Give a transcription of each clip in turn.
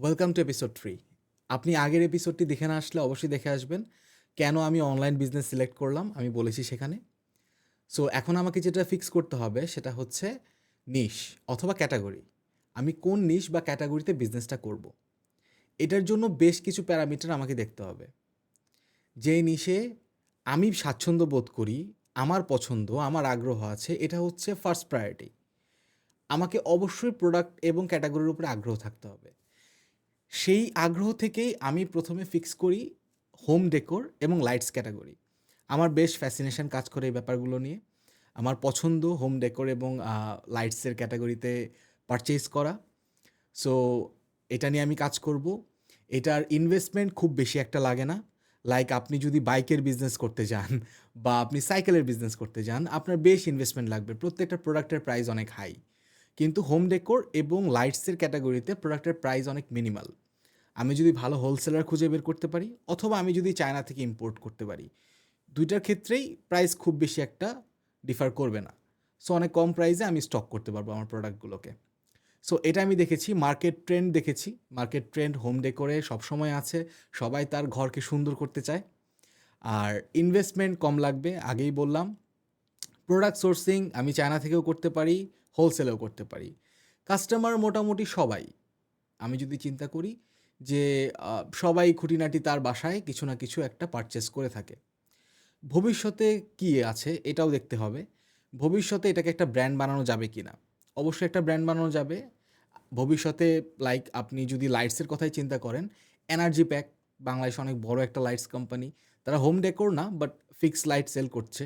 Welcome to episode 3। আপনি আগের এপিসোডটি দেখে না আসলে অবশ্যই দেখে আসবেন। কেন আমি অনলাইন বিজনেস সিলেক্ট করলাম আমি বলেছি সেখানে। সো এখন আমাকে যেটা ফিক্স করতে হবে সেটা হচ্ছে নিশ অথবা ক্যাটাগরি। আমি কোন নিশ বা ক্যাটাগরিতে বিজনেসটা করব। এটার জন্য বেশ কিছু প্যারামিটার আমাকে দেখতে হবে। যে নিশে আমি স্বাচ্ছন্দ্য বোধ করি, আমার পছন্দ, আমার আগ্রহ আছে, এটা হচ্ছে ফার্স্ট প্রায়োরিটি। আমাকে অবশ্যই প্রোডাক্ট এবং ক্যাটাগরির উপরে আগ্রহ থাকতে হবে। সেই আগ্রহ থেকেই আমি প্রথমে ফিক্স করি হোম ডেকোর এবং লাইটস ক্যাটাগরি। আমার বেশ ফ্যাসিনেশন কাজ করে এই ব্যাপারগুলো নিয়ে। আমার পছন্দ হোম ডেকোর এবং লাইটসের ক্যাটাগরিতে পারচেজ করা। সো এটা নিয়ে আমি কাজ করব। এটার ইনভেস্টমেন্ট খুব বেশি একটা লাগে না। লাইক আপনি যদি বাইকের বিজনেস করতে যান বা আপনি সাইকেলের বিজনেস করতে যান, আপনার বেশ ইনভেস্টমেন্ট লাগবে। প্রত্যেকটা প্রোডাক্টের প্রাইস অনেক হাই। কিন্তু হোম ডেকোর এবং লাইটসের ক্যাটাগরিতে প্রোডাক্টের প্রাইস অনেক মিনিমাল। আমি যদি ভালো হোলসেলার খুঁজে বের করতে পারি অথবা আমি যদি চায়না থেকে ইম্পোর্ট করতে পারি, দুইটার ক্ষেত্রেই প্রাইস খুব বেশি একটা ডিফার করবে না। সো অনেক কম প্রাইসে আমি স্টক করতে পারবো আমার প্রোডাক্টগুলোকে। সো এটা আমি দেখেছি, মার্কেট ট্রেন্ড দেখেছি। মার্কেট ট্রেন্ড হোম ডেকোরে সবসময় আছে। সবাই তার ঘরকে সুন্দর করতে চায়। আর ইনভেস্টমেন্ট কম লাগবে, আগেই বললাম। প্রোডাক্ট সোর্সিং আমি চায়না থেকেও করতে পারি, হোলসেলেও করতে পারি। কাস্টমার মোটামুটি সবাই, আমি যদি চিন্তা করি যে সবাই খুঁটিনাটি তার বাসায় কিছু না কিছু একটা পারচেস করে থাকে। ভবিষ্যতে কী আছে এটাও দেখতে হবে। ভবিষ্যতে এটাকে একটা ব্র্যান্ড বানানো যাবে কি না। অবশ্যই একটা ব্র্যান্ড বানানো যাবে। ভবিষ্যতে লাইক আপনি যদি লাইটসের কথাই চিন্তা করেন, এনার্জি প্যাক বাংলাদেশে অনেক বড় একটা লাইটস কোম্পানি। তারা হোম ডেকোর না বাট ফিক্সড লাইট সেল করছে,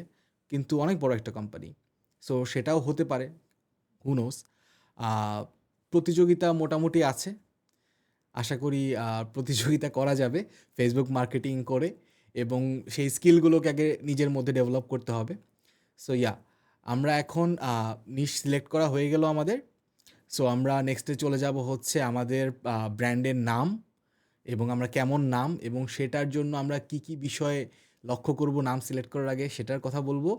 কিন্তু অনেক বড় একটা কোম্পানি। সো সেটাও হতে পারে, হু নোস। প্রতিযোগিতা মোটামুটি আছে। আশা করি প্রতিযোগিতা করা যাবে ফেসবুক মার্কেটিং করে, এবং সেই স্কিলগুলোকে আগে নিজের মধ্যে ডেভেলপ করতে হবে। সো আমরা এখন নিশ সিলেক্ট করা হয়ে গেল আমাদের। সো আমরা নেক্সটে চলে যাব হচ্ছে আমাদের ব্র্যান্ডের নাম, এবং আমরা কেমন নাম এবং সেটার জন্য আমরা কি কি বিষয়ে লক্ষ্য করব নাম সিলেক্ট করার আগে সেটার কথা বলবো।